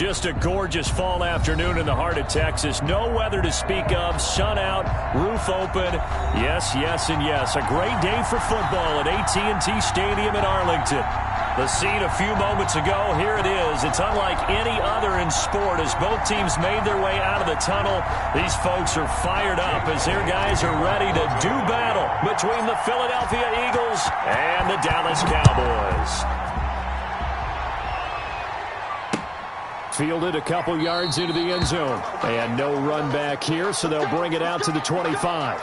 Just a gorgeous fall afternoon in the heart of Texas. No weather to speak of. Sun out, roof open. Yes, yes, and yes. A great day for football at AT&T Stadium in Arlington. The scene a few moments ago, here it is. It's unlike any other in sport as both teams made their way out of the tunnel. These folks are fired up as their guys are ready to do battle between the Philadelphia Eagles and the Dallas Cowboys. Fielded a couple yards into the end zone. And no run back here, so they'll bring it out to the 25.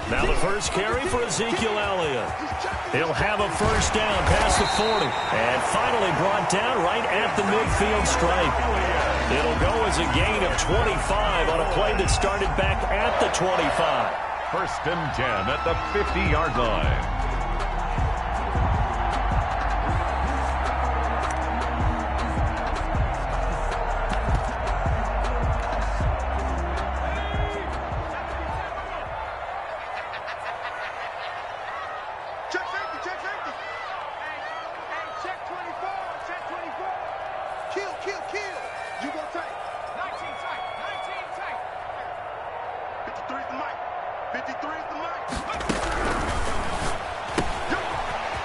Now the first carry for Ezekiel Elliott. He'll have a first down past the 40. And finally brought down right at the midfield stripe. It'll go as a gain of 25 on a play that started back at the 25. First and 10 at the 50-yard line.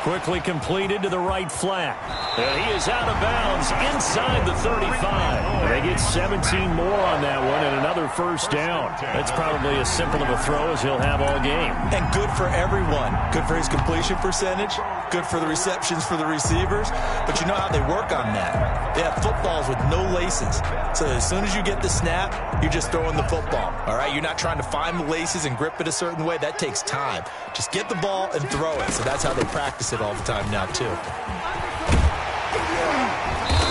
Quickly completed to the right flat. And he is out of bounds inside the 35. They get 17 more on that one and another first down. That's probably as simple of a throw as he'll have all game. And good for everyone. Good for his completion percentage. Good for the receptions for the receivers. But you know how they work on that. They have footballs with no laces. So as soon as you get the snap, you're just throwing the football. All right? You're not trying to find the laces and grip it a certain way. That takes time. Just get the ball and throw it. So that's how they practice it all the time now, too.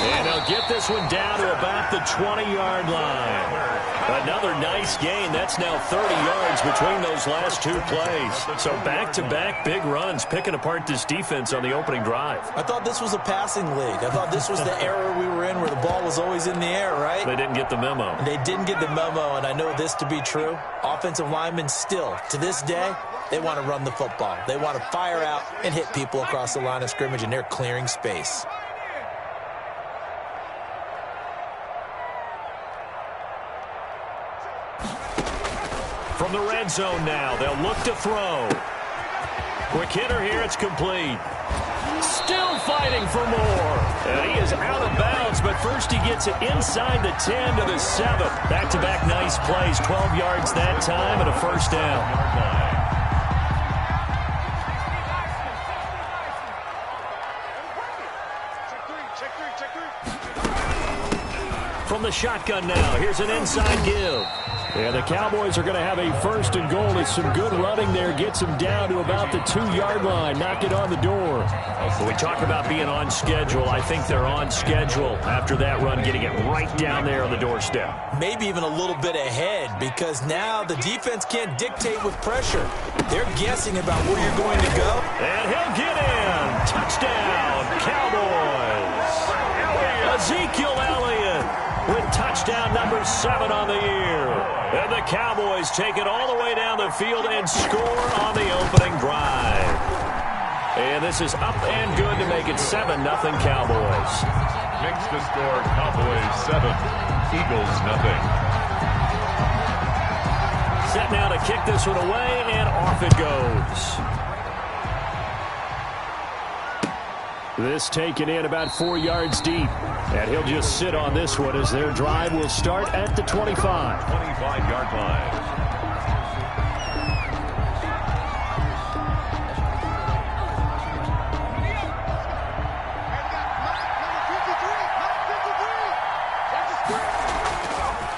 And he'll get this one down to about the 20-yard line. Another nice gain. That's now 30 yards between those last two plays. So back-to-back big runs, picking apart this defense on the opening drive. I thought this was a passing league. I thought this was the era we were in where the ball was always in the air, right? They didn't get the memo. They didn't get the memo, and I know this to be true. Offensive linemen still, to this day, they want to run the football. They want to fire out and hit people across the line of scrimmage, and they're clearing space. From the red zone now, they'll look to throw. Quick hitter here, it's complete. Still fighting for more. And he is out of bounds, but first he gets it inside the 10 to the 7. Back-to-back nice plays, 12 yards that time and a first down. From the shotgun now, here's an inside give. And the Cowboys are going to have a first and goal. It's some good running there. Gets them down to about the 2-yard line. Knock it on the door. When we talk about being on schedule, I think they're on schedule after that run, getting it right down there on the doorstep. Maybe even a little bit ahead because now the defense can't dictate with pressure. They're guessing about where you're going to go. And he'll get in. Touchdown, Cowboys. Ezekiel Elliott with touchdown number 7 on the year. And the Cowboys take it all the way down the field and score on the opening drive. And this is up and good to make it 7-0 Cowboys. Makes the score Cowboys 7, Eagles 0. Set now to kick this one away, and off it goes. This taken in about 4 yards deep. And he'll just sit on this one as their drive will start at the 25. 25-yard line.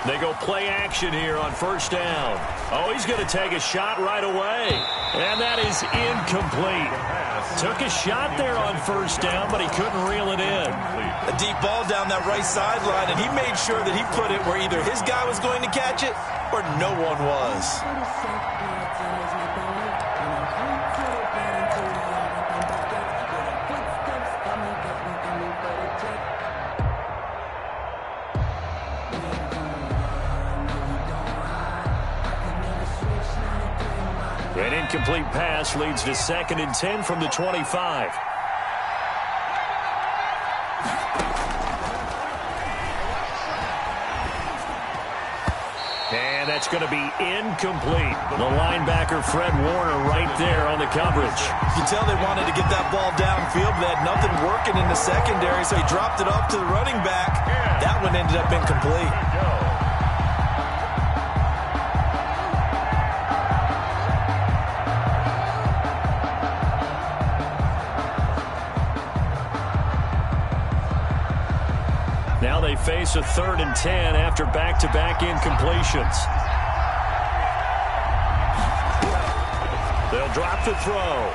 They go play action here on first down. Oh, he's going to take a shot right away. And that is incomplete. Took a shot there on first down, but he couldn't reel it in. A deep ball down that right sideline, and he made sure that he put it where either his guy was going to catch it or no one was. incomplete pass leads to 2nd and 10 from the 25. And that's going to be incomplete. The linebacker, Fred Warner, right there on the coverage. You can tell they wanted to get that ball downfield, but they had nothing working in the secondary, so he dropped it off to the running back. That one ended up incomplete. Now they face a 3rd and 10 after back-to-back incompletions. They'll drop the throw.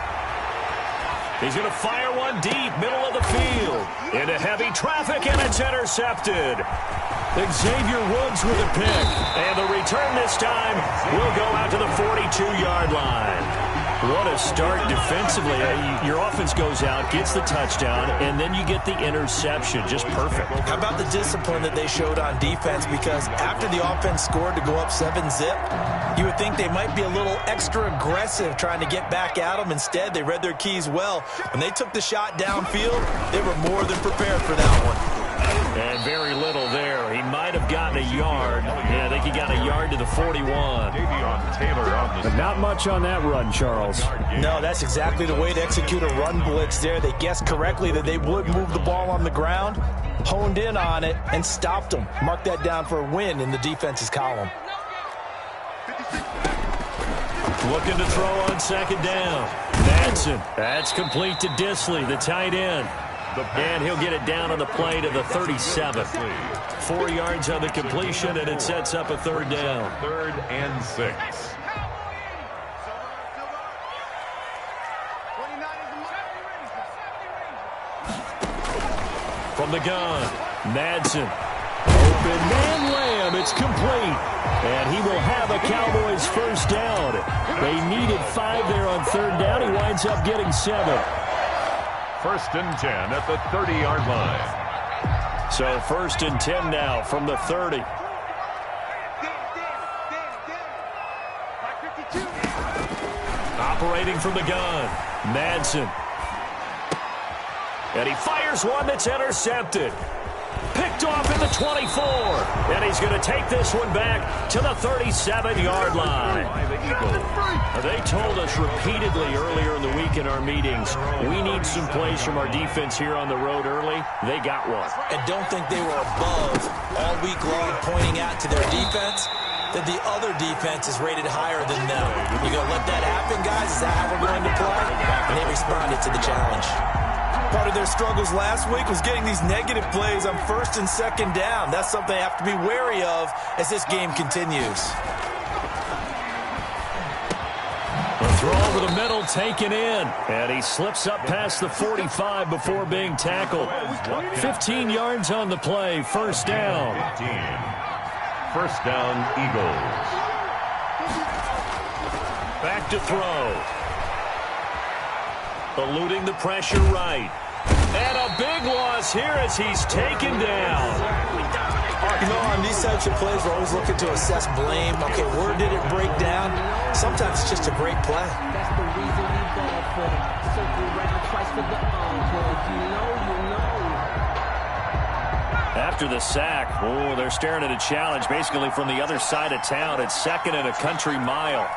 He's going to fire one deep, middle of the field. Into heavy traffic, and it's intercepted. Xavier Woods with a pick. And the return this time will go out to the 42-yard line. What a start defensively. Your offense goes out, gets the touchdown, and then you get the interception. Just perfect. How about the discipline that they showed on defense? Because after the offense scored to go up 7-zip, you would think they might be a little extra aggressive trying to get back at them. Instead, they read their keys well. When they took the shot downfield, they were more than prepared for that one. And very little there. He might have gotten a yard. Yeah, I think he got a yard to the 41. But not much on that run, Charles. No, that's exactly the way to execute a run blitz there. They guessed correctly that they would move the ball on the ground, honed in on it, and stopped them. Mark that down for a win in the defense's column. Looking to throw on 2nd down. Madsen. That's complete to Disley, the tight end. And he'll get it down on the play to the 37. 4 yards on the completion, and it sets up a 3rd down. 3rd and 6. From the gun, Madsen. Open man Lamb. It's complete. And he will have a Cowboys 1st down. They needed 5 there on 3rd down. He winds up getting 7. 1st and 10 at the 30-yard line. So 1st and 10 now from the 30. Operating from the gun, Madsen. And he fires one that's intercepted. Picked off at the 24. And he's going to take this one back to the 37-yard line. They told us repeatedly earlier in the week in our meetings, we need some plays from our defense here on the road early. They got one. And don't think they were above all week long pointing out to their defense that the other defense is rated higher than them. You going to let that happen, guys? Is that how we're going to play? And they responded to the challenge. Part of their struggles last week was getting these negative plays on 1st and 2nd down. That's something they have to be wary of as this game continues. The throw over the middle taken in. And he slips up past the 45 before being tackled. 15 yards on the play. 1st down. 1st down, Eagles. Back to throw. Eluding the pressure right. And a big loss here as he's taken down. You know, on these types of plays, we're always looking to assess blame. Okay, where did it break down? Sometimes it's just a great play. That's the reason we ball for them. Circle around twice for the encore. You know. After the sack, they're staring at a challenge basically from the other side of town. It's 2nd and a country mile.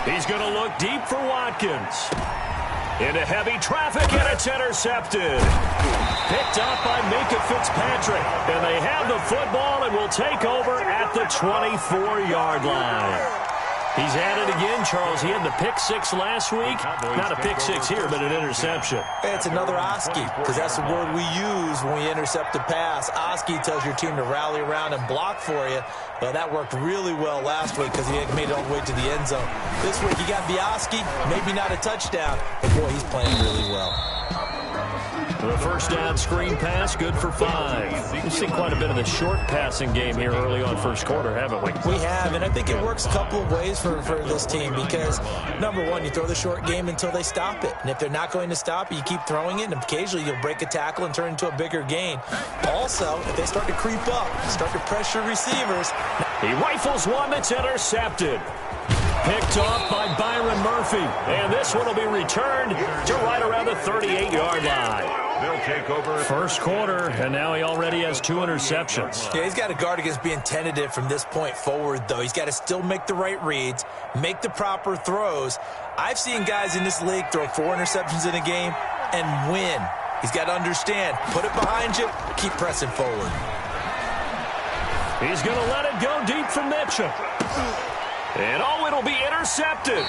He's going to look deep for Watkins. Into heavy traffic, and it's intercepted. Picked up by Minka Fitzpatrick. And they have the football and will take over at the 24-yard line. He's at it again, Charles. He had the pick 6 last week. Not a pick 6 here, but an interception. It's another Oski, because that's the word we use when we intercept a pass. Oski tells your team to rally around and block for you. Well, that worked really well last week because he had made it all the way to the end zone. This week, you got the Oski, maybe not a touchdown, but boy, he's playing really well. The first down screen pass, good for 5. We've seen quite a bit of the short passing game here early on first quarter, haven't we? We have, and I think it works a couple of ways for this team because, number one, you throw the short game until they stop it. And if they're not going to stop it, you keep throwing it, and occasionally you'll break a tackle and turn into a bigger gain. Also, if they start to creep up, start to pressure receivers. He rifles one that's intercepted. Picked off by Byron Murphy. And this one will be returned to right around the 38-yard line. They'll take over. First quarter, and now he already has 2 interceptions. Yeah, he's got to guard against being tentative from this point forward, though. He's got to still make the right reads, make the proper throws. I've seen guys in this league throw 4 interceptions in a game and win. He's got to understand, put it behind you, keep pressing forward. He's going to let it go deep from Mitchell. And, it'll be intercepted.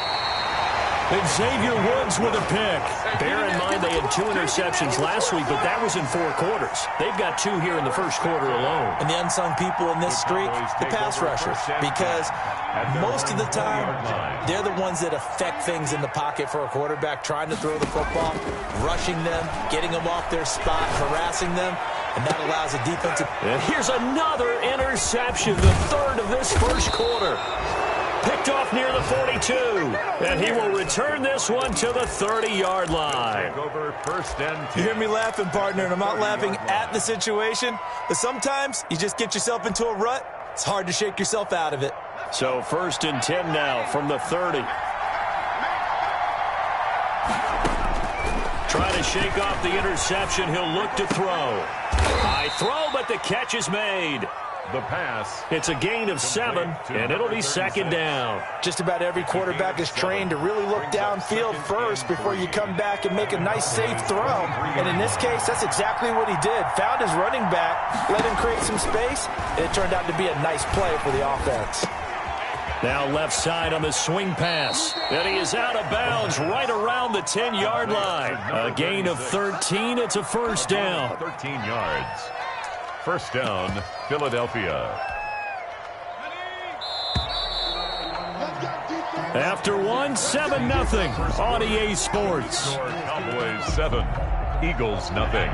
Xavier Woods with a pick. Bear in mind they had 2 interceptions last week, but that was in 4 quarters. They've got 2 here in the first quarter alone. And the unsung people in this streak, the pass rushers, because most of the time, they're the ones that affect things in the pocket for a quarterback, trying to throw the football, rushing them, getting them off their spot, harassing them, and that allows a defensive. And here's another interception, the 3rd of this first quarter. Picked off near the 42, and he will return this one to the 30-yard line. Over first and 10. You hear me laughing, partner, and I'm not laughing at the situation, but sometimes you just get yourself into a rut. It's hard to shake yourself out of it. So first and 10 now from the 30. Trying to shake off the interception. He'll look to throw. High throw, but the catch is made. The pass. It's a gain of 7, and it'll be second down. Just about every quarterback is trained to really look downfield first before you come back and make a nice, safe throw. And in this case, that's exactly what he did. Found his running back, let him create some space, and it turned out to be a nice play for the offense. Now left side on the swing pass. And he is out of bounds right around the 10-yard line. A gain of 13. It's a first down. 13 yards. First down, Philadelphia. After 7-0 on EA Sports. Cowboys 7, Eagles nothing.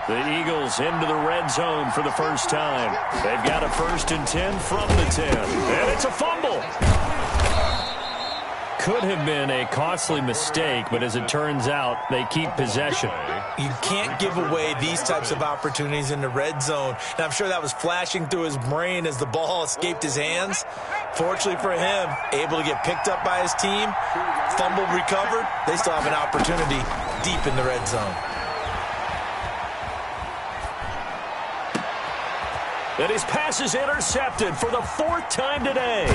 The Eagles into the red zone for the first time. They've got a first and 10 from the 10. And it's a fumble. Could have been a costly mistake, but as it turns out, they keep possession. You can't give away these types of opportunities in the red zone. And I'm sure that was flashing through his brain as the ball escaped his hands. Fortunately for him, able to get picked up by his team, fumbled, recovered. They still have an opportunity deep in the red zone. And his pass is intercepted for the 4th time today.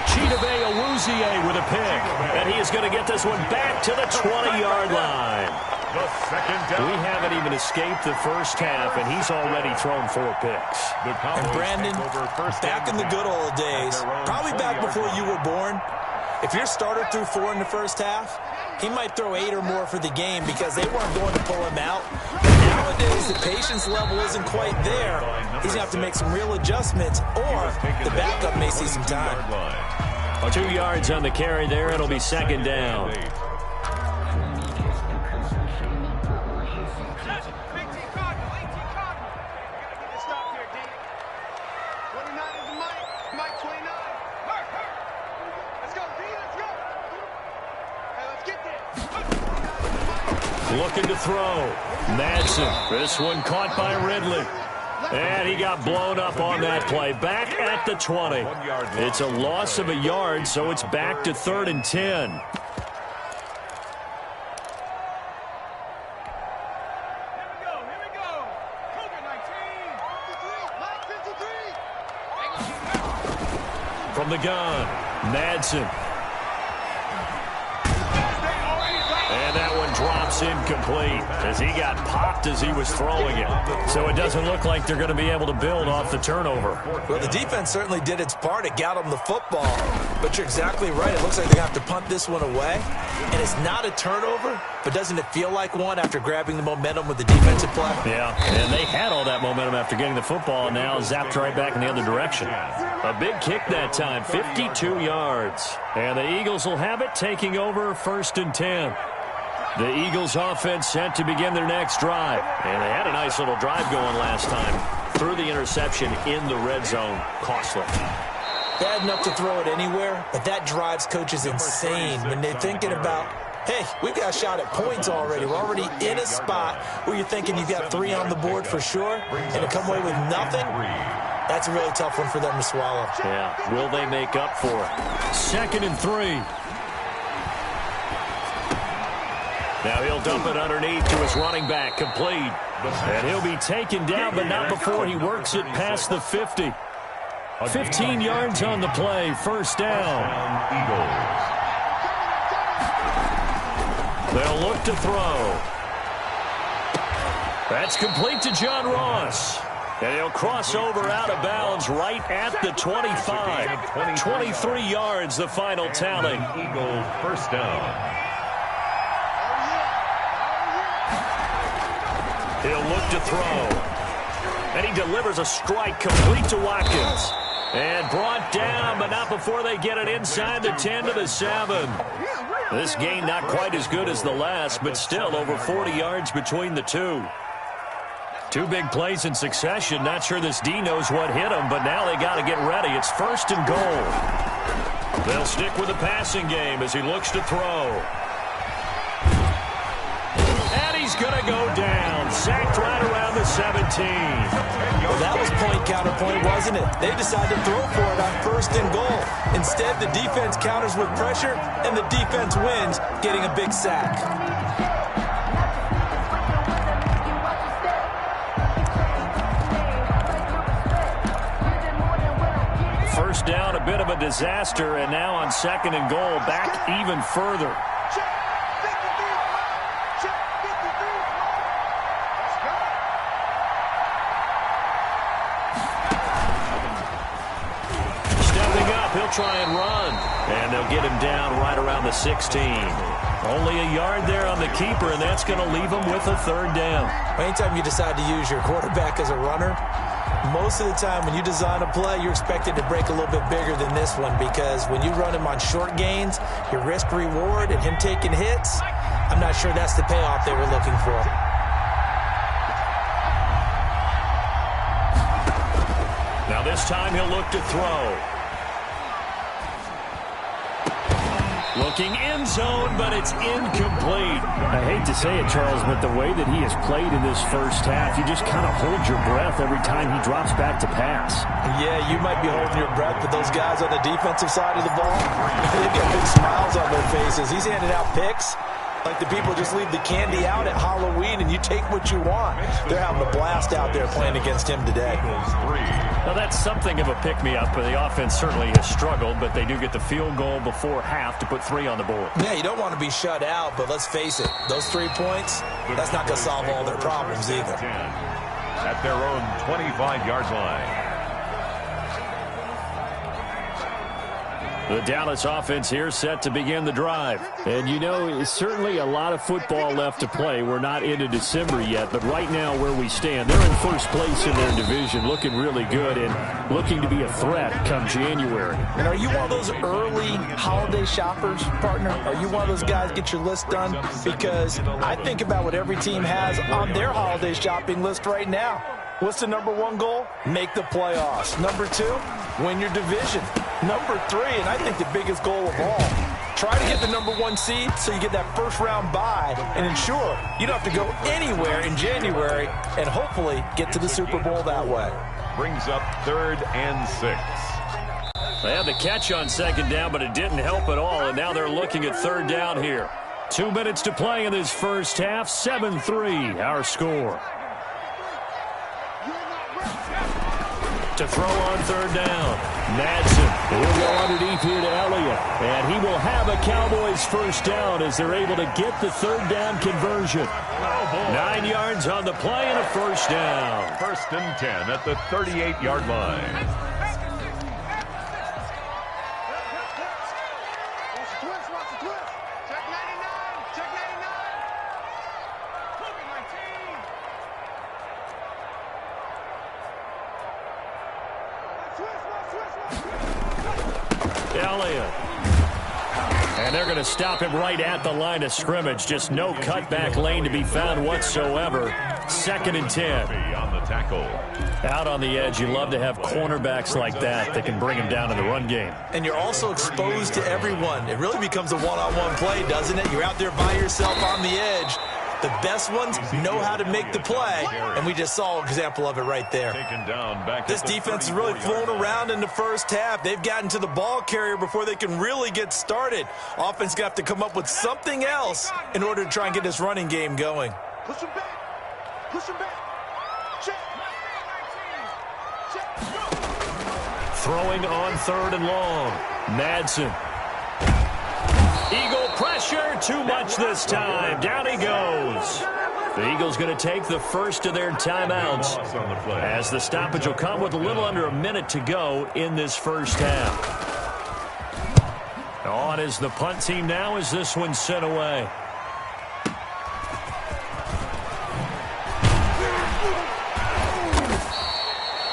Chidobe Awuzie with a pick. And he is going to get this one back to the 20-yard line. The second down. We haven't even escaped the first half, and he's already thrown 4 picks. And Brandon, back in the good old days, probably back before you were born, if your starter threw 4 in the first half, he might throw 8 or more for the game because they weren't going to pull him out. But nowadays, the patience level isn't quite there. He's going to have to make some real adjustments, or the backup may see some time. 2 yards on the carry there. It'll be second down. Looking to throw. Madsen. This one caught by Ridley. And he got blown up on that play. Back at the 20. It's a loss of a yard, so it's back to 3rd and 10. From the gun, Madsen. And that one drops incomplete as he got popped as he was throwing it. So it doesn't look like they're going to be able to build off the turnover. Well, the defense certainly did its part. It got them the football. But you're exactly right. It looks like they have to punt this one away. And it's not a turnover, but doesn't it feel like one after grabbing the momentum with the defensive play? Yeah, and they had all that momentum after getting the football, and now zapped right back in the other direction. A big kick that time, 52 yards. And the Eagles will have it, taking over 1st and 10. The Eagles offense set to begin their next drive. And they had a nice little drive going last time. Threw the interception in the red zone. Costly. Bad enough to throw it anywhere, but that drives coaches insane when they're thinking about, hey, we've got a shot at points already. We're already in a spot where you're thinking you've got 3 on the board for sure, and to come away with nothing, that's a really tough one for them to swallow. Yeah, will they make up for it? 2nd and 3. Now he'll dump it underneath to his running back, complete. And he'll be taken down, but not before he works it past the 50. 15 yards on the play, first down. They'll look to throw. That's complete to John Ross. And he'll cross over out of bounds right at the 25. 23 yards, the final tally. Eagles first down. He'll look to throw. And he delivers a strike complete to Watkins. And brought down, but not before they get it inside the 10 to the 7. This gain not quite as good as the last, but still over 40 yards between the two. 2 big plays in succession. Not sure this D knows what hit him, but now they got to get ready. It's 1st and goal. They'll stick with the passing game as he looks to throw. He's going to go down. Sacked right around the 17. Well, that was point counterpoint, wasn't it? They decided to throw for it on 1st and goal. Instead, the defense counters with pressure, and the defense wins, getting a big sack. First down, a bit of a disaster, and now on 2nd and goal, back even further. He'll try and run, and they'll get him down right around the 16. Only a yard there on the keeper, and that's going to leave him with a 3rd down. Anytime you decide to use your quarterback as a runner, most of the time when you design a play, you're expected to break a little bit bigger than this one, because when you run him on short gains, your risk-reward and him taking hits, I'm not sure that's the payoff they were looking for. Now this time he'll look to throw. Looking end zone, but it's incomplete. I hate to say it, Charles, but the way that he has played in this first half, you just kind of hold your breath every time he drops back to pass. Yeah, you might be holding your breath, but those guys on the defensive side of the ball, they've got big smiles on their faces. He's handing out picks like the people just leave the candy out at Halloween and you take what you want. They're having a blast out there playing against him today. Now that's something of a pick-me-up, but the offense certainly has struggled, but they do get the field goal before half to put 3 on the board. Yeah, you don't want to be shut out, but let's face it, those 3 points, that's not going to solve all their problems either. At their own 25-yard line. The Dallas offense here set to begin the drive. And, you know, certainly a lot of football left to play. We're not into December yet, but right now where we stand, they're in first place in their division, looking really good and looking to be a threat come January. And are you one of those early holiday shoppers, partner? Are you one of those guys get your list done? Because I think about what every team has on their holiday shopping list right now. What's the number 1 goal? Make the playoffs. Number 2, win your division. Number 3, and I think the biggest goal of all, try to get the number 1 seed so you get that first-round bye and ensure you don't have to go anywhere in January and hopefully get to the Super Bowl that way. Brings up 3rd and 6. They had the catch on 2nd down, but it didn't help at all, and now they're looking at 3rd down here. 2 minutes to play in this first half, 7-3 our score. To throw on 3rd down. Madsen. He'll go underneath here to Elliott. And he will have a Cowboys first down as they're able to get the 3rd down conversion. 9 yards on the play and a first down. 1st and 10 at the 38-yard line. Elliott. And they're going to stop him right at the line of scrimmage. Just no cutback lane to be found whatsoever. 2nd and 10. On the tackle. Out on the edge, you love to have cornerbacks like that can bring him down in the run game. And you're also exposed to everyone. It really becomes a one-on-one play, doesn't it? You're out there by yourself on the edge. The best ones know how to make the play, and we just saw an example of it right there. Taken down back This defense has really flown around in the first half. They've gotten to the ball carrier before they can really get started. Offense going to have to come up with something else in order to try and get this running game going. Push him back. Push him back. Check. Throwing on 3rd and long. Madsen. Eagle pressure, too much this time. Down he goes. The Eagles going to take the first of their timeouts as the stoppage will come with a little under a minute to go in this first half. On is the punt team now as this one sent away.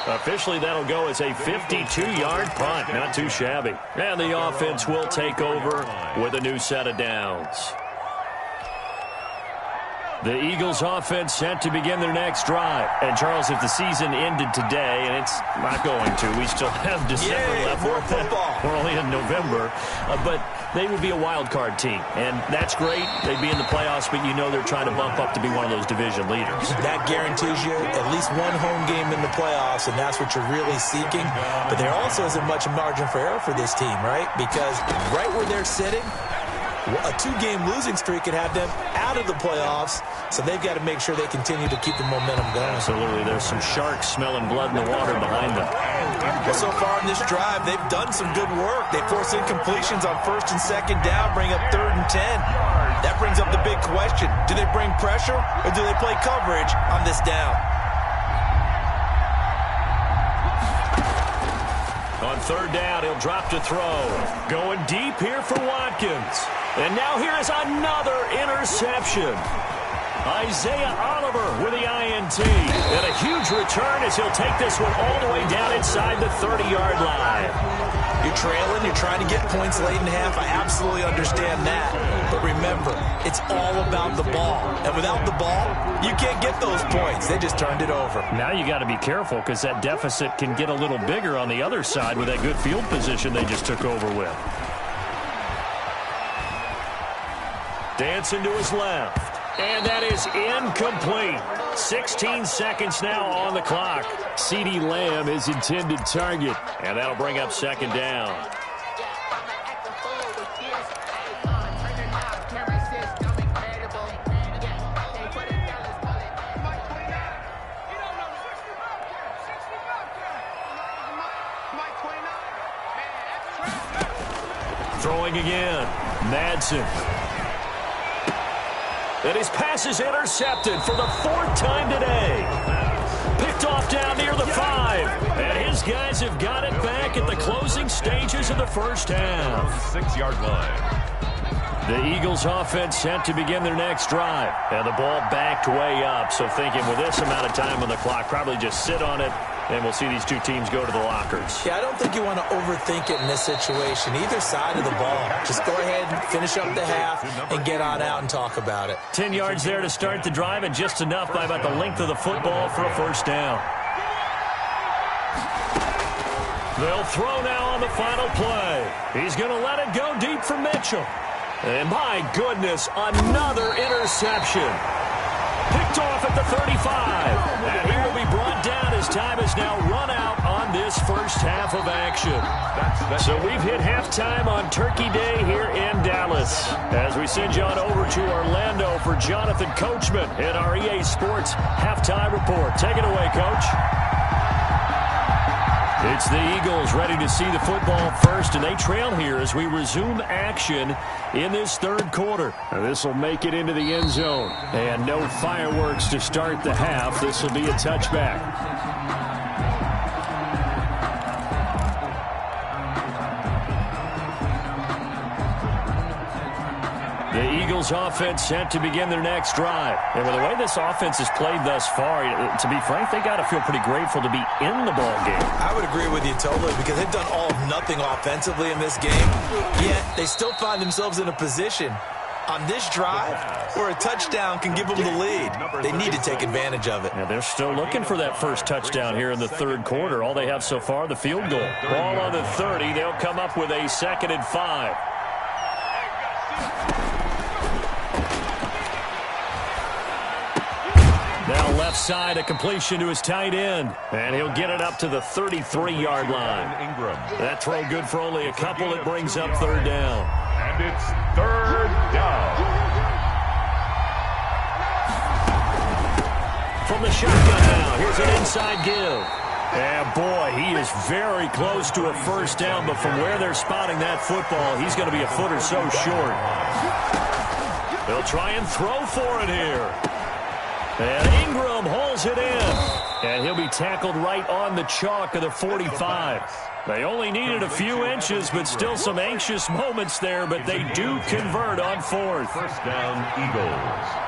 Officially, that'll go as a 52-yard punt. Not too shabby. And the offense will take over with a new set of downs. The Eagles offense set to begin their next drive. And, Charles, if the season ended today, and it's not going to, we still have December left. More football. We're only in November. But they would be a wild card team. And that's great. They'd be in the playoffs, but you know they're trying to bump up to be one of those division leaders. That guarantees you at least one home game in the playoffs, and that's what you're really seeking. But there also isn't much margin for error for this team, right? Because right where they're sitting, a 2-game losing streak could have them out of the playoffs, so they've got to make sure they continue to keep the momentum going. Absolutely. There's some sharks smelling blood in the water behind them. Well, so far in this drive, they've done some good work. They force incompletions on 1st and 2nd down, bring up 3rd and 10. That brings up the big question. Do they bring pressure, or do they play coverage on this down? On 3rd down, he'll drop to throw. Going deep here for Watkins. And now here is another interception. Isaiah Oliver with the INT. And a huge return as he'll take this one all the way down inside the 30-yard line. You're trailing, you're trying to get points late in the half. I absolutely understand that. But remember, it's all about the ball. And without the ball, you can't get those points. They just turned it over. Now you got to be careful because that deficit can get a little bigger on the other side with that good field position they just took over with. Dancing to his left. And that is incomplete. 16 seconds now on the clock. CeeDee Lamb is intended target. And that'll bring up 2nd down. Throwing again. Madsen. And his pass is intercepted for the 4th time today. Picked off down near the 5. And his guys have got it back at the closing stages of the first half. 6-yard line. The Eagles offense set to begin their next drive. And the ball backed way up. So thinking with this amount of time on the clock, probably just sit on it. And we'll see these two teams go to the lockers. Yeah, I don't think you want to overthink it in this situation. Either side of the ball. Just go ahead and finish up the half and get on out and talk about it. 10 yards there to start the drive, and just enough by about the length of the football for a 1st down. They'll throw now on the final play. He's going to let it go deep for Mitchell. And my goodness, another interception. Picked off at the 35. And he will be brought down as time is now run out on this first half of action. So we've hit halftime on Turkey Day here in Dallas. As we send you on over to Orlando for Jonathan Coachman in our EA Sports Halftime Report. Take it away, Coach. It's the Eagles ready to see the football first, and they trail here as we resume action in this 3rd quarter. This will make it into the end zone, and no fireworks to start the half. This will be a touchback. The Eagles offense set to begin their next drive. And with the way this offense has played thus far, to be frank, they got to feel pretty grateful to be in the ball game. I would agree with you totally because they've done all of nothing offensively in this game, yet they still find themselves in a position on this drive where a touchdown can give them the lead. They need to take advantage of it. Yeah, they're still looking for that first touchdown here in the third quarter. All they have so far, the field goal. Ball on the 30. They'll come up with a 2nd and 5. Now left side, a completion to his tight end. And he'll get it up to the 33-yard line. That throw good for only a couple. It brings up 3rd down. And it's 3rd down. From the shotgun now, here's an inside give. And boy, he is very close to a first down, but from where they're spotting that football, he's going to be a foot or so short. They'll try and throw for it here. And Ingram holds it in. And he'll be tackled right on the chalk of the 45. They only needed a few inches, but still some anxious moments there, but they do convert on 4th. First down, Eagles.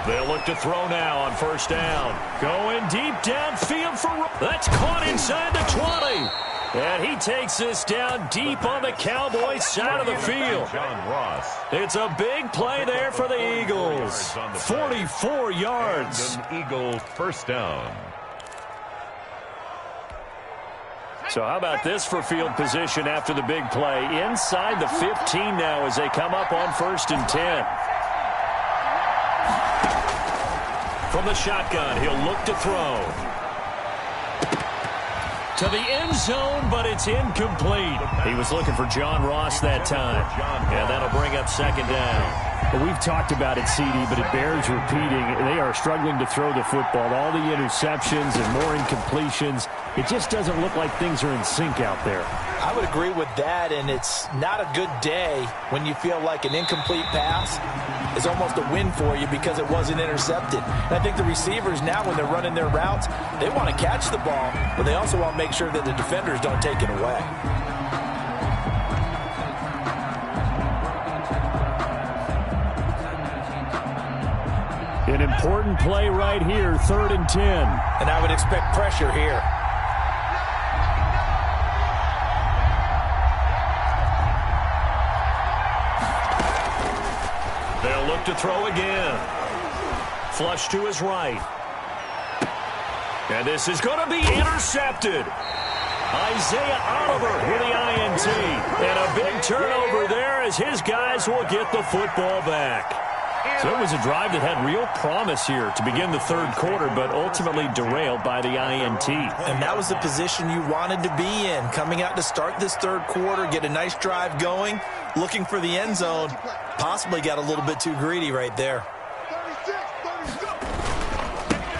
They'll look to throw now on 1st down. Going deep downfield for... That's caught inside the 20. And he takes this down deep on the Cowboys side of the field. It's a big play there for the Eagles. 44 yards. Eagles first down. So how about this for field position after the big play? Inside the 15 now as they come up on 1st and 10. From the shotgun, he'll look to throw. To the end zone, but it's incomplete. He was looking for John Ross that time. And that'll bring up 2nd down. Well, we've talked about it, CD, but it bears repeating. They are struggling to throw the football. All the interceptions and more incompletions. It just doesn't look like things are in sync out there. I would agree with that, and it's not a good day when you feel like an incomplete pass is almost a win for you because it wasn't intercepted. And I think the receivers now, when they're running their routes, they want to catch the ball, but they also want to make sure that the defenders don't take it away. An important play right here, 3rd and 10. And I would expect pressure here. They'll look to throw again. Flush to his right. And this is going to be intercepted. Isaiah Oliver with the INT. And a big turnover there as his guys will get the football back. So it was a drive that had real promise here to begin the 3rd quarter, but ultimately derailed by the INT. And that was the position you wanted to be in, coming out to start this 3rd quarter, get a nice drive going, looking for the end zone. Possibly got a little bit too greedy right there.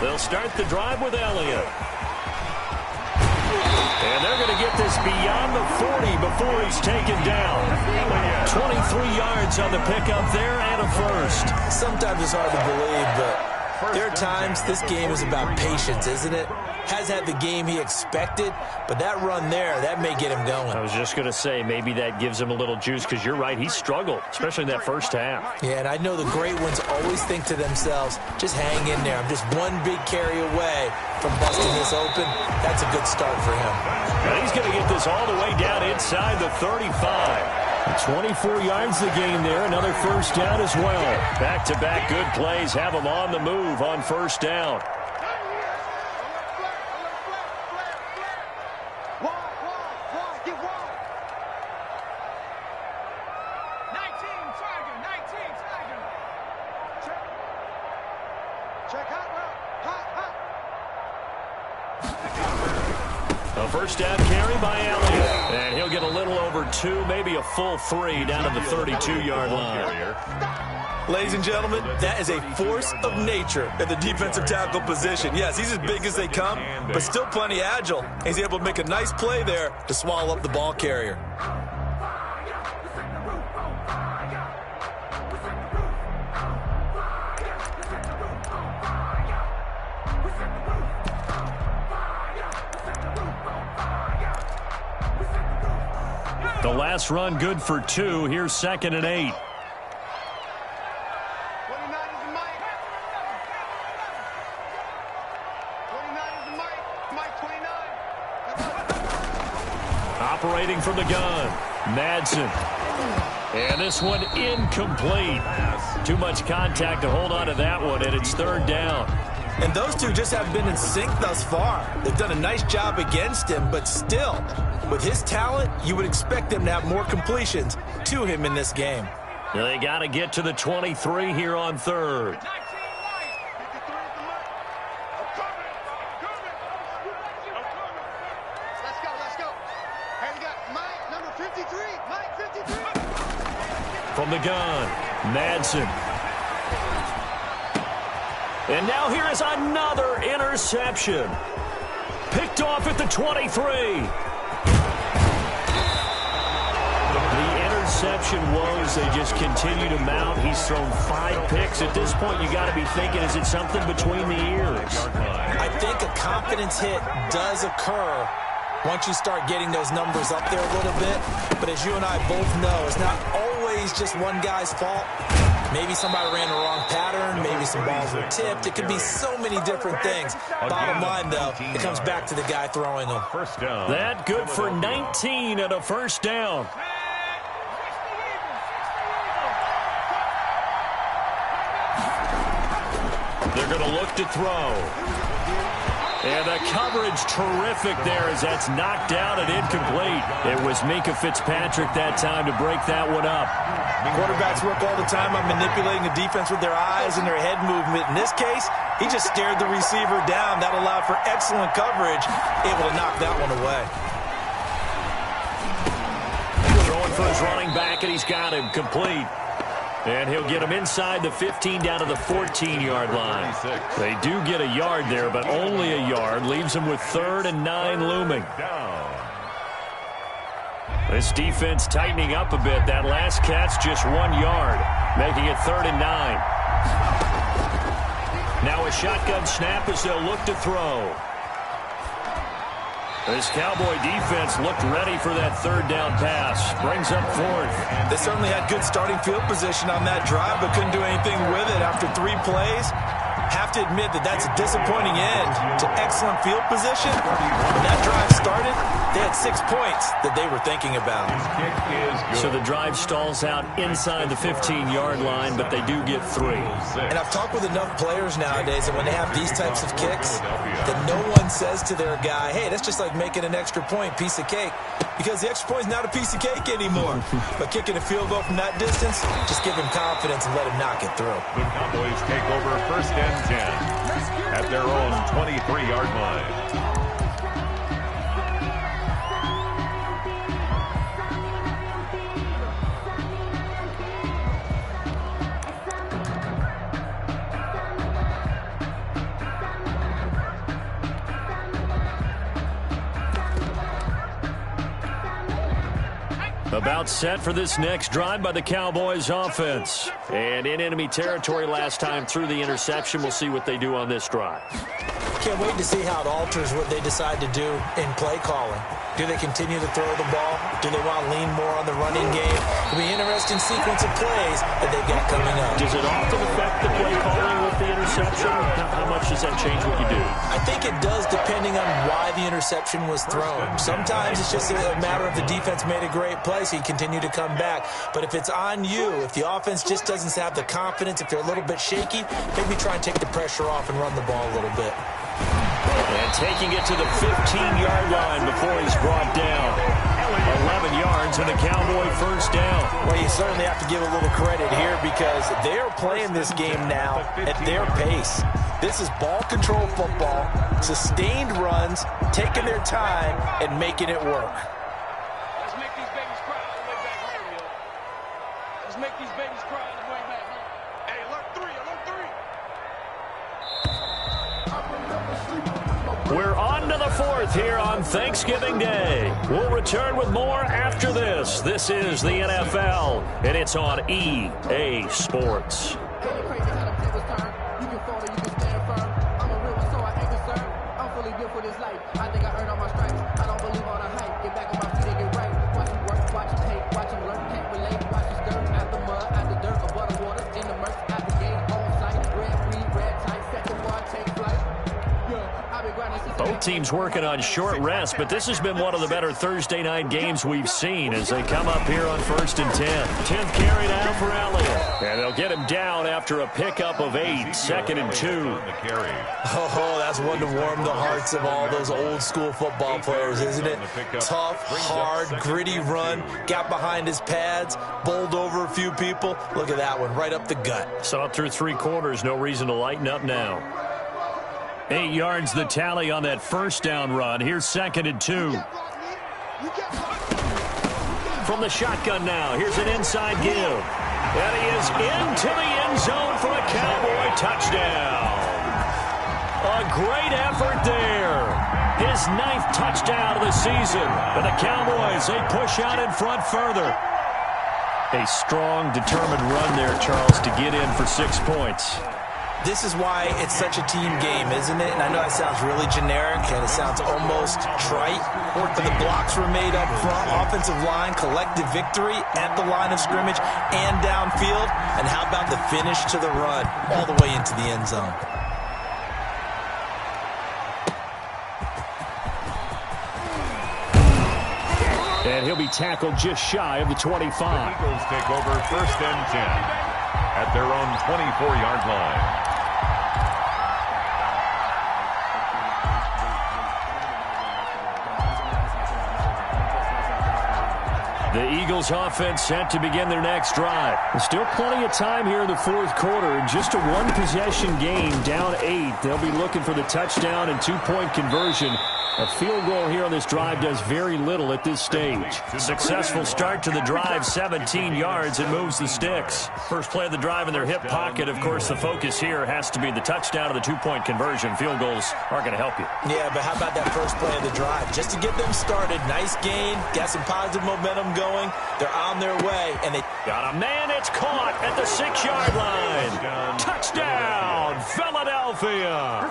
They'll start the drive with Elliott. And they're going to get this beyond the 40 before he's taken down. 23 yards on the pickup there and a first. Sometimes it's hard to believe, but there are times this game is about patience, isn't it? Has had the game he expected, but that run there, that may get him going. I was just going to say, maybe that gives him a little juice because you're right, he struggled, especially in that first half. Yeah, and I know the great ones always think to themselves, just hang in there. I'm just one big carry away from busting this open. That's a good start for him. And he's going to get this all the way down inside the 35. 24 yards the game there, another first down as well. Back-to-back good plays have him on the move on 1st down. A first down carry by Elliott. And he'll get a little over 2, maybe a full 3 down to the 32-yard line. Ladies and gentlemen, that is a force of nature at the defensive tackle position. Yes, he's as big as they come, but still plenty agile. He's able to make a nice play there to swallow up the ball carrier. The last run good for 2. Here's 2nd and 8. 29 is the mic. 29 is the mic. Mike 29. Operating from the gun, Madsen. And this one incomplete. Too much contact to hold on to that one, and it's 3rd down. And those two just haven't been in sync thus far. They've done a nice job against him, but still, with his talent, you would expect them to have more completions to him in this game. They got to get to the 23 here on 3rd. Let's go. Hey, we got Mike, number 53. Mike, 53. From the gun, Madsen. And now here is another interception. Picked off at the 23. The interception woes, they just continue to mount. He's thrown 5 picks. At this point, you got to be thinking, is it something between the ears? I think a confidence hit does occur once you start getting those numbers up there a little bit. But as you and I both know, it's not always just one guy's fault. Maybe somebody ran the wrong pattern. Maybe some balls were tipped. It could be so many different things. Bottom line, though, it comes back to the guy throwing them. First down. That good for 19 and a 1st down. They're going to look to throw. And the coverage terrific there as that's knocked out and incomplete. It was Minkah Fitzpatrick that time to break that one up. Quarterbacks work all the time on manipulating the defense with their eyes and their head movement. In this case, he just stared the receiver down. That allowed for excellent coverage, able to knock that one away. Throwing for his running back, and he's got him complete. And he'll get him inside the 15 down to the 14-yard line. They do get a yard there, but only a yard. Leaves him with 3rd and 9 looming. This defense tightening up a bit. That last catch just 1 yard, making it 3rd and 9. Now a shotgun snap as they'll look to throw. This Cowboy defense looked ready for that 3rd down pass. Brings up 4th. They certainly had good starting field position on that drive, but couldn't do anything with it after 3 plays. Have to admit that that's a disappointing end to excellent field position. When that drive started, they had 6 points that they were thinking about. So the drive stalls out inside the 15-yard line, but they do get 3. And I've talked with enough players nowadays that when they have these types of kicks, that no one says to their guy, hey, that's just like making an extra point, piece of cake. Because the extra point is not a piece of cake anymore. But kicking a field goal from that distance, just give him confidence and let him knock it through. The Cowboys take over 1st and 10 at their own 23-yard line. About set for this next drive by the Cowboys offense. And in enemy territory last time through the interception. We'll see what they do on this drive. Can't wait to see how it alters what they decide to do in play calling. Do they continue to throw the ball? Do they want to lean more on the running game? It'll be an interesting sequence of plays that they've got coming up. Does it often affect the play calling with the interception? How much does that change what you do? I think it does depending on why the interception was thrown. Sometimes it's just a matter of the defense made a great play, so you continue to come back. But if it's on you, if the offense just doesn't have the confidence, if they're a little bit shaky, maybe try and take the pressure off and run the ball a little bit. And taking it to the 15-yard line before he's brought down. 11 yards and a Cowboy 1st down. Well, you certainly have to give a little credit here because they're playing this game now at their pace. This is ball control football, sustained runs, taking their time, and making it work. Let's make these babies cry on the way back home, yo. Let's make these babies cry on the way back home. Hey, alert 3, alert 3. We're on to the 4th here on Thanksgiving Day. We'll return with more after this. This is the NFL, and it's on EA Sports. Crazy how the tables turn. You can fall or you can stand firm. I'm a real one, so I ain't concerned. I'm fully built for for this life. I think I earned all my stripes. I don't believe all the hype. Get back on my feet and get right. Watch him work, watch him hate, watch him learn, can't relate. Watch his dirt at the mud, at the dirt, above the waters, in the murk, at the gate, on sight. Red, green, red, tight, second one, take flight. Both teams working on short rest, but this has been one of the better Thursday night games we've seen as they come up here on 1st and 10. 10th carry now for Elliott. And they'll get him down after a pickup of 8. 2nd and 2. Oh, that's one to warm the hearts of all those old school football players, isn't it? Tough, hard, gritty run. Got behind his pads, bowled over a few people. Look at that one, right up the gut. Saw it through 3 quarters. No reason to lighten up now. 8 yards the tally on that first down run. Here's 2nd and 2. From the shotgun now, here's an inside give. And he is into the end zone for a Cowboy touchdown. A great effort there. His 9th touchdown of the season. And the Cowboys, they push out in front further. A strong, determined run there, Charles, to get in for 6 points. This is why it's such a team game, isn't it? And I know that sounds really generic and it sounds almost trite, but the blocks were made up front, offensive line, collective victory at the line of scrimmage and downfield. And how about the finish to the run all the way into the end zone? And he'll be tackled just shy of the 25. The Eagles take over 1st and 10 at their own 24-yard line. The Eagles offense set to begin their next drive. There's still plenty of time here in the 4th quarter. Just a 1-possession game, down 8. They'll be looking for the touchdown and 2-point conversion. A field goal here on this drive does very little at this stage. Successful start to the drive, 17 yards, and moves the sticks. First play of the drive in their hip pocket. Of course, the focus here has to be the touchdown and the 2-point conversion. Field goals aren't going to help you. Yeah, but how about that first play of the drive? Just to get them started, nice gain, got some positive momentum going. They're on their way, and they got a man. It's caught at the 6-yard line. Touchdown, Philadelphia.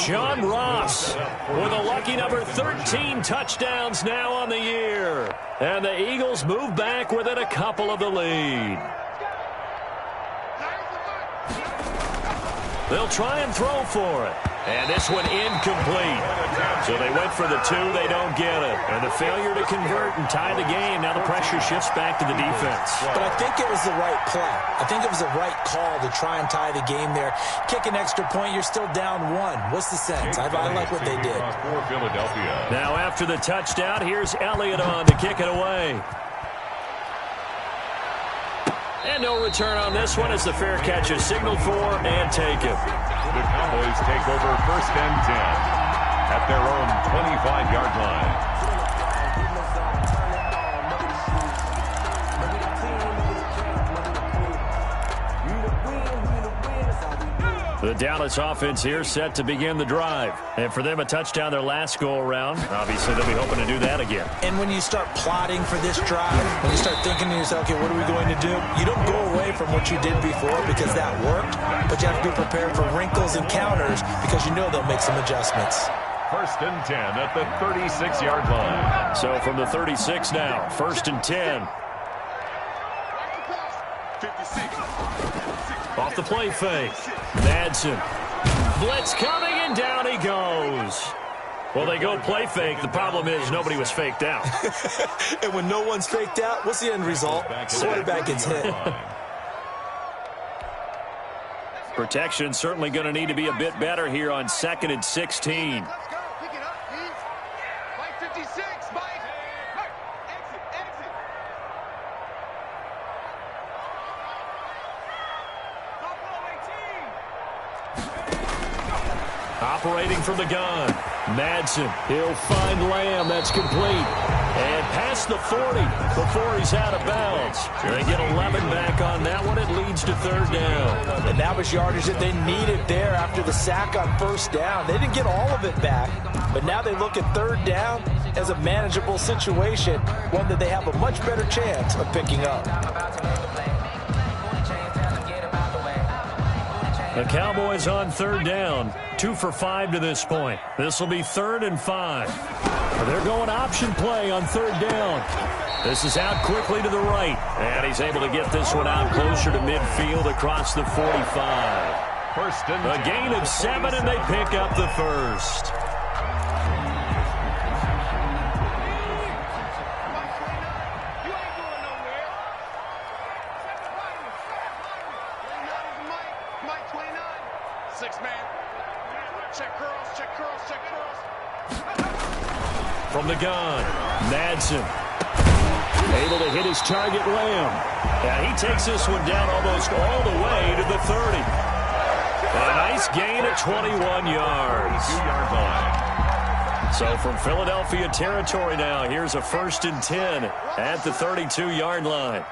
John Ross with a lucky number 13 touchdowns now on the year. And the Eagles move back within a couple of the lead. They'll try and throw for it. And this one incomplete. So they went for the 2. They don't get it. And the failure to convert and tie the game. Now the pressure shifts back to the defense. But I think it was the right play. I think it was the right call to try and tie the game there. Kick an extra point, you're still down 1. What's the sense? I like what they did. For Philadelphia. Now after the touchdown, here's Elliott on to kick it away. And no return on this one as the fair catch is signaled for and taken. The Cowboys take over 1st and 10 at their own 25-yard line. The Dallas offense here set to begin the drive. And for them, a touchdown their last go-around. Obviously, they'll be hoping to do that again. And when you start plotting for this drive, when you start thinking to yourself, okay, what are we going to do? You don't go away from what you did before because that worked, but you have to be prepared for wrinkles and counters because you know they'll make some adjustments. 1st and 10 at the 36-yard line. So from the 36 now, 1st and 10. Off the play fake. Madsen. Blitz coming, and down he goes. Well, they go play fake. The problem is nobody was faked out. And when no one's faked out, what's the end result? Quarterback gets hit. Protection certainly going to need to be a bit better here on 2nd and 16. Operating from the gun. Madsen. He'll find Lamb. That's complete. And past the 40 before he's out of bounds. They get 11 back on that one. It leads to 3rd down. And that was yardage that they needed there after the sack on 1st down. They didn't get all of it back, but now they look at 3rd down as a manageable situation, one that they have a much better chance of picking up. The Cowboys on third down. 2 for 5 to this point. This will be 3rd and 5. They're going option play on third down. This is out quickly to the right. And he's able to get this one out closer to midfield across the 45. A gain of 7, and they pick up the first. From the gun, Madsen. Able to hit his target, Lamb. And he takes this one down almost all the way to the 30. A nice gain at 21 yards. So from Philadelphia territory now, here's a 1st and 10 at the 32-yard line.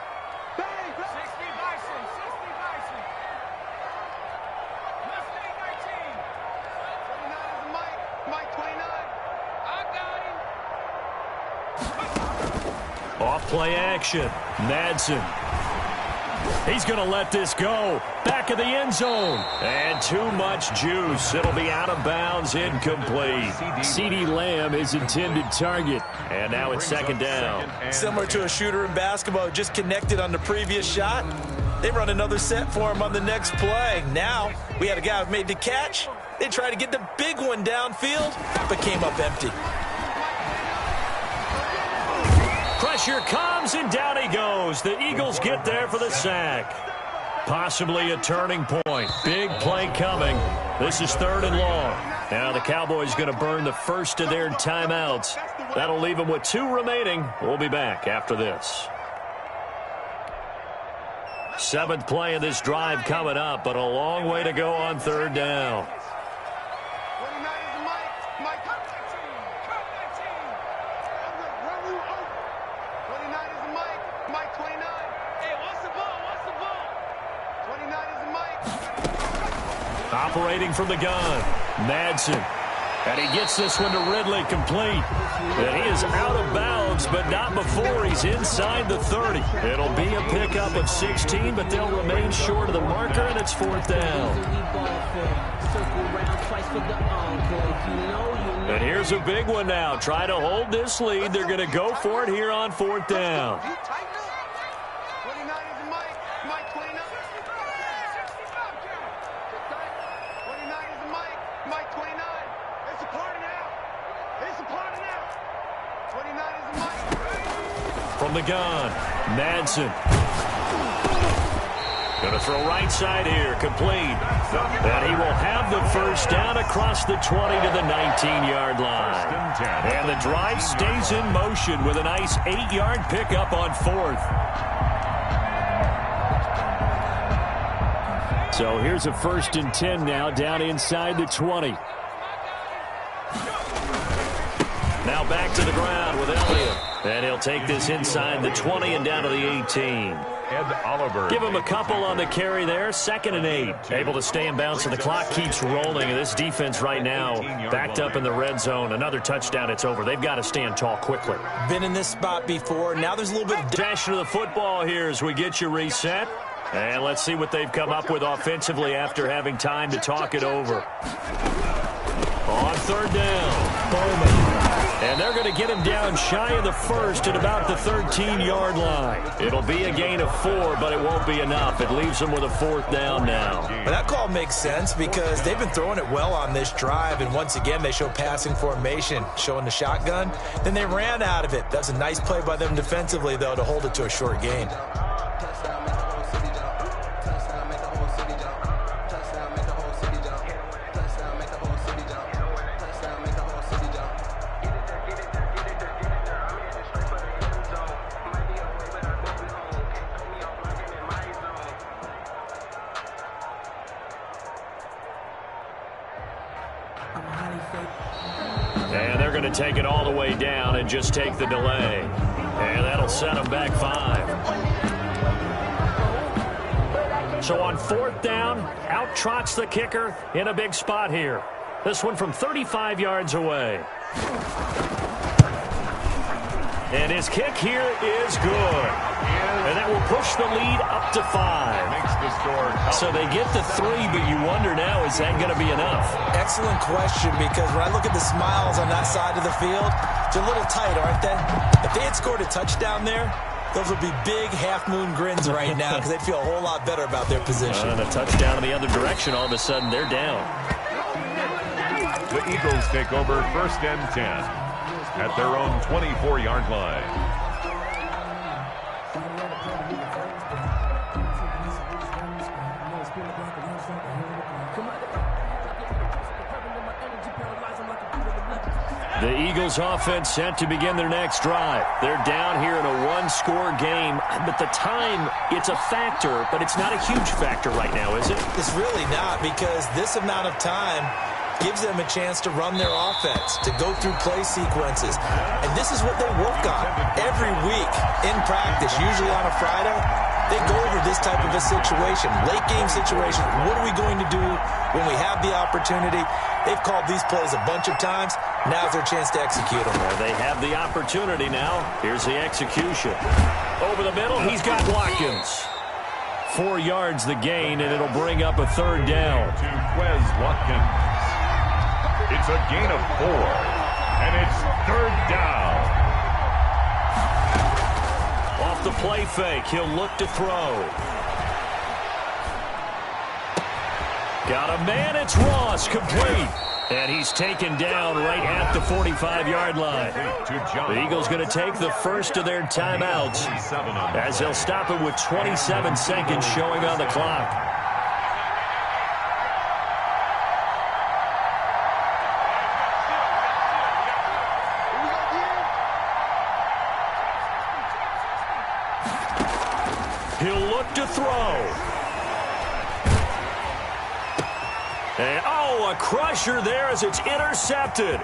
Off-play action. Madsen. He's going to let this go. Back of the end zone. And too much juice. It'll be out of bounds, incomplete. CeeDee Lamb, his intended target. And now it's 2nd down. Similar to a shooter in basketball, just connected on the previous shot. They run another set for him on the next play. Now, we had a guy who made the catch. They tried to get the big one downfield, but came up empty. Pressure comes, and down he goes. The Eagles get there for the sack. Possibly a turning point. Big play coming. This is 3rd and long. Now the Cowboys going to burn the first of their timeouts. That'll leave them with 2 remaining. We'll be back after this. 7th play of this drive coming up, but a long way to go on 3rd down. Operating from the gun, Madsen. And he gets this one to Ridley, complete. And he is out of bounds, but not before he's inside the 30. It'll be a pickup of 16, but they'll remain short of the marker, and it's 4th down. And here's a big one now. Try to hold this lead. They're going to go for it here on 4th down. From the gun, Madsen. Going to throw right side here, complete. And he will have the first down across the 20 to the 19-yard line. And the drive stays in motion with a nice 8-yard pickup on 4th. So here's a 1st and 10 now, down inside the 20. Now back to the ground with Elliott. And he'll take this inside the 20 and down to the 18. Ed Oliver. Give him a couple on the carry there. 2nd and 8. Able to stay in bounds, and the clock keeps rolling. And this defense right now backed up in the red zone. Another touchdown, it's over. They've got to stand tall quickly. Been in this spot before. Now there's a little bit of possession of the football here as we get you reset. And let's see what they've come up with offensively after having time to talk it over. On 3rd down, Bowman. And they're going to get him down shy of the first at about the 13-yard line. It'll be a gain of 4, but it won't be enough. It leaves them with a 4th down now. But that call makes sense because they've been throwing it well on this drive, and once again they show passing formation, showing the shotgun. Then they ran out of it. That's a nice play by them defensively, though, to hold it to a short gain. And they're going to take it all the way down and just take the delay. And that'll set them back 5. So on 4th down, out trots the kicker in a big spot here. This one from 35 yards away. And his kick here is good. And that will push the lead up to 5. Makes the score. So they get the 3, but you wonder now, is that going to be enough? Excellent question, because when I look at the smiles on that side of the field, they're a little tight, aren't they? If they had scored a touchdown there, those would be big half-moon grins right now because they'd feel a whole lot better about their position. And a touchdown in the other direction, all of a sudden they're down. The Eagles take over 1st and 10 at their own 24-yard line. The Eagles offense set to begin their next drive. They're down here in a one-score game, but the time, it's a factor, but it's not a huge factor right now, is it? It's really not, because this amount of time gives them a chance to run their offense, to go through play sequences. And this is what they work on every week in practice, usually on a Friday. They go over this type of a situation, late game situation. What are we going to do when we have the opportunity? They've called these plays a bunch of times. Now's their chance to execute them. Well, they have the opportunity now. Here's the execution. Over the middle, he's got Watkins. 4 yards the gain, and it'll bring up a 3rd down. To Quez Watkins. It's a gain of 4, and it's 3rd down. Off the play fake, he'll look to throw. Got a man, it's Ross, complete. And he's taken down right at the 45-yard line. The Eagles going to take the first of their timeouts as they'll stop it with 27 seconds showing on the clock. He'll look to throw. And, a crusher there as it's intercepted.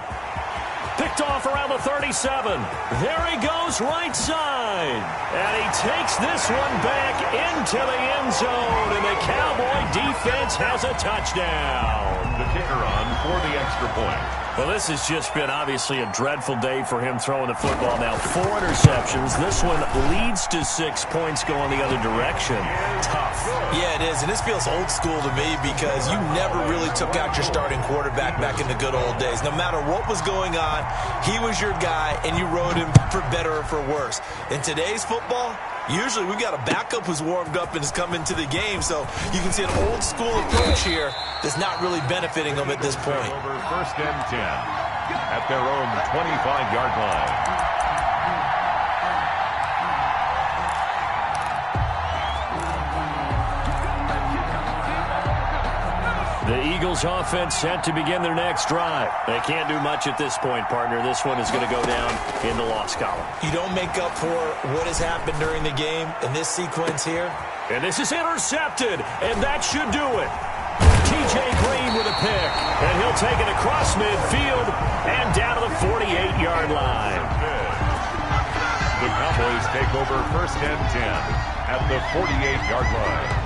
Picked off around the 37. There he goes, right side. And he takes this one back into the end zone. And the Cowboy defense has a touchdown. The kicker on for the extra point. Well, this has just been obviously a dreadful day for him throwing the football. Now 4 interceptions. This one leads to 6 points going the other direction. Tough. Yeah, it is. And this feels old school to me because you never really took out your starting quarterback back in the good old days. No matter what was going on, he was your guy, and you rode him for better or for worse. In today's football, usually we've got a backup who's warmed up and has come into the game, so you can see an old school approach here that's not really benefiting them at this point. Over 1st and 10 at their own 25-yard line. The Eagles offense set to begin their next drive. They can't do much at this point, partner. This one is going to go down in the loss column. You don't make up for what has happened during the game in this sequence here. And this is intercepted, and that should do it. T.J. Green with a pick, and he'll take it across midfield and down to the 48-yard line. The Cowboys take over 1st and 10 at the 48-yard line.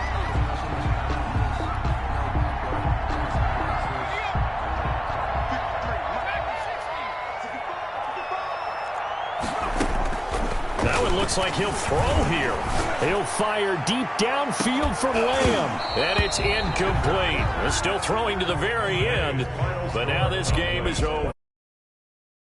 That one looks like he'll throw here. He'll fire deep downfield from Lamb. And it's incomplete. They're still throwing to the very end. But now this game is over.